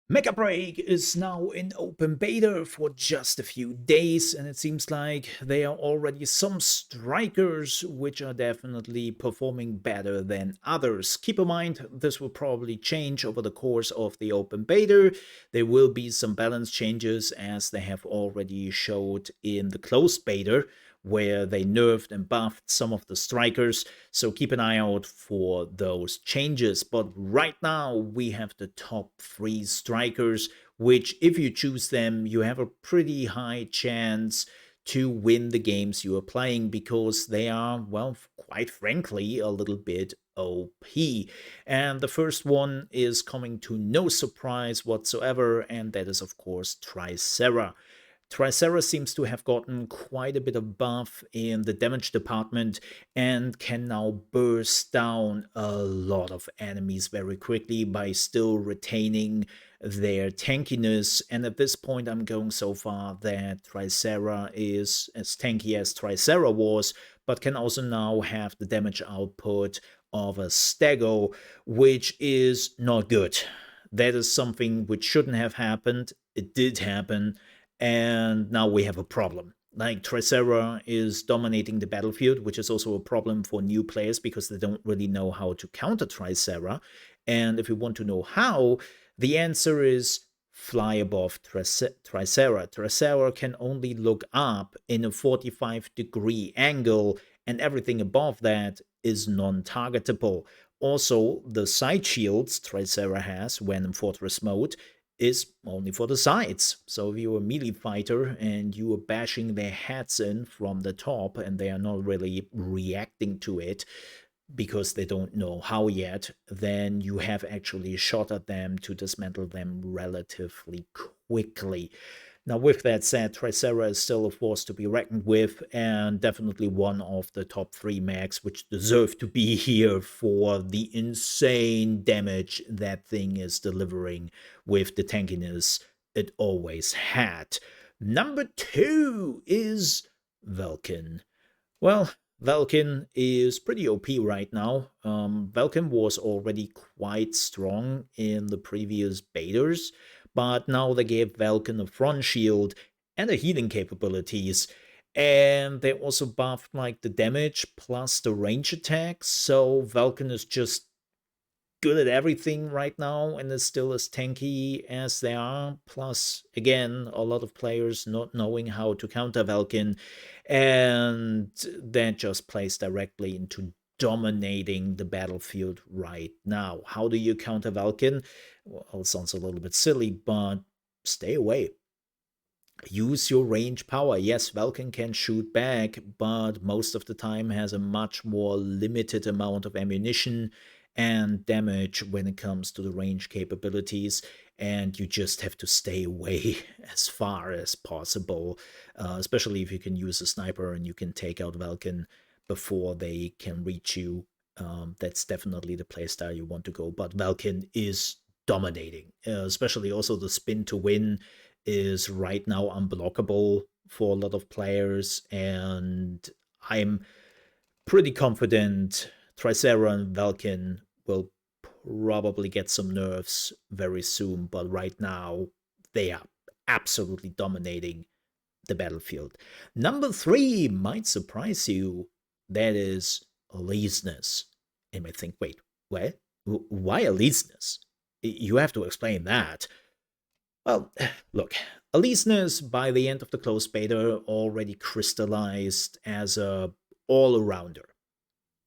Mecha Break is now in open beta for just a few days, and it seems like there are already some strikers which are definitely performing better than others. Keep in mind, this will probably change over the course of the open beta. There will be some balance changes as they have already showed in the closed beta, where they nerfed and buffed some of the strikers. So keep an eye out for those changes. But right now, we have the top three strikers, which, if you choose them, you have a pretty high chance to win the games you are playing because they are, well, quite frankly, a little bit OP. And the first one is coming to no surprise whatsoever, and that is, of course, Tricera. Tricera seems to have gotten quite a bit of buff in the damage department and can now burst down a lot of enemies very quickly by still retaining their tankiness. And at this point, I'm going so far that Tricera is as tanky as Tricera was, but can also now have the damage output of a Stego, which is not good. That is something which shouldn't have happened. It did happen, and now we have a problem. Like, Tricera is dominating the battlefield, which is also a problem for new players because they don't really know how to counter Tricera. And if you want to know how, the answer is fly above Tricera. Tricera can only look up in a 45-degree angle, and everything above that is non-targetable. Also, the side shields Tricera has when in Fortress mode is only for the sides. So if you're a melee fighter and you are bashing their heads in from the top and they are not really reacting to it because they don't know how yet, then you have actually a shot at them to dismantle them relatively quickly. Now, with that said, Tricera is still a force to be reckoned with, and definitely one of the top three mechs which deserve to be here for the insane damage that thing is delivering with the tankiness it always had. Number two is Velkin. Well, Valken is pretty OP right now. Valken was already quite strong in the previous betas, but now they gave Valken a front shield and the healing capabilities. And they also buffed like the damage plus the range attacks. So Valken is just good at everything right now and is still as tanky as they are. Plus, again, a lot of players not knowing how to counter Valken, and that just plays directly into dominating the battlefield right now. How do you counter Valken? Well, it sounds a little bit silly, but stay away. Use your range power. Yes, Valken can shoot back, but most of the time has a much more limited amount of ammunition and damage when it comes to the range capabilities, and you just have to stay away as far as possible, especially if you can use a sniper and you can take out Valken before they can reach you. That's definitely the playstyle you want to go, but Valken is dominating, especially also the spin to win is right now unblockable for a lot of players, and I'm pretty confident Tricera and Valken will probably get some nerfs very soon, but right now they are absolutely dominating the battlefield. Number three might surprise you. That is laziness. You might think, wait, what? Why laziness? You have to explain that. Well, look, Aleseness by the end of the closed beta already crystallized as a all-arounder,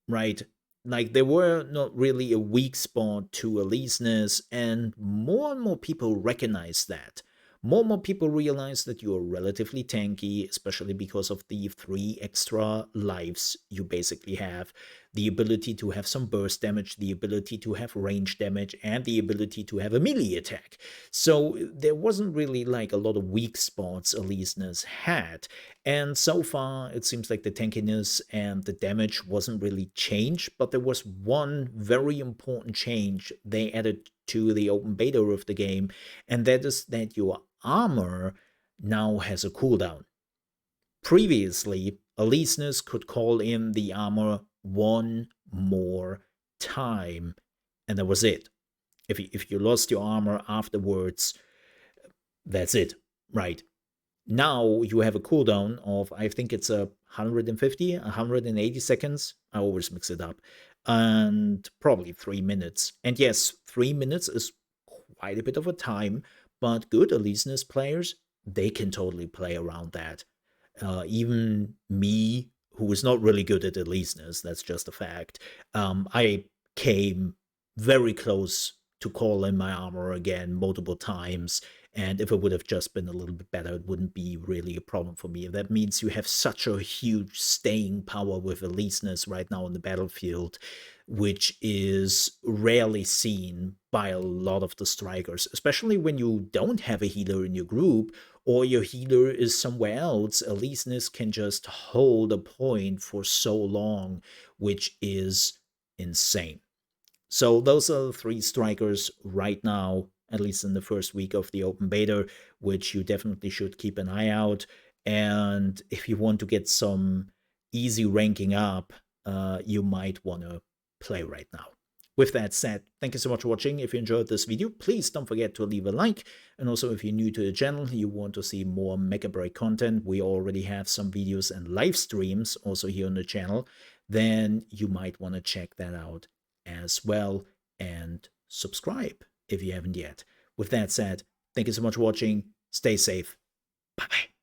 right? Like, there were not really a weak spot to Aleseness, and more people recognize that. More and more people realize that you are relatively tanky, especially because of the three extra lives you basically have. The ability to have some burst damage, the ability to have range damage, and the ability to have a melee attack. So there wasn't really like a lot of weak spots Aleseness had. And so far, it seems like the tankiness and the damage wasn't really changed, but there was one very important change they added to the open beta of the game, and that is that your armor now has a cooldown. Previously, Aleseness could call in the armor one more time, and that was it. If you lost your armor afterwards, that's it, right? Now you have a cooldown of, I think it's 150, 180 seconds. I always mix it up. And probably 3 minutes. And yes, 3 minutes is quite a bit of a time, but good Elysinus players, they can totally play around that. Even me, who is not really good at Elysinus, that's just a fact, I came very close to call in my armor again multiple times. And if it would have just been a little bit better, it wouldn't be really a problem for me. That means you have such a huge staying power with Elysinus right now on the battlefield, which is rarely seen by a lot of the strikers, especially when you don't have a healer in your group or your healer is somewhere else. Elysinus can just hold a point for so long, which is insane. So those are the three strikers right now, at least in the first week of the open beta, which you definitely should keep an eye out. And if you want to get some easy ranking up, you might want to play right now. With that said, thank you so much for watching. If you enjoyed this video, please don't forget to leave a like. And also, if you're new to the channel, you want to see more Mecha Break content, we already have some videos and live streams also here on the channel, then you might want to check that out as well, and subscribe if you haven't yet. With that said, thank you so much for watching. Stay safe. Bye bye.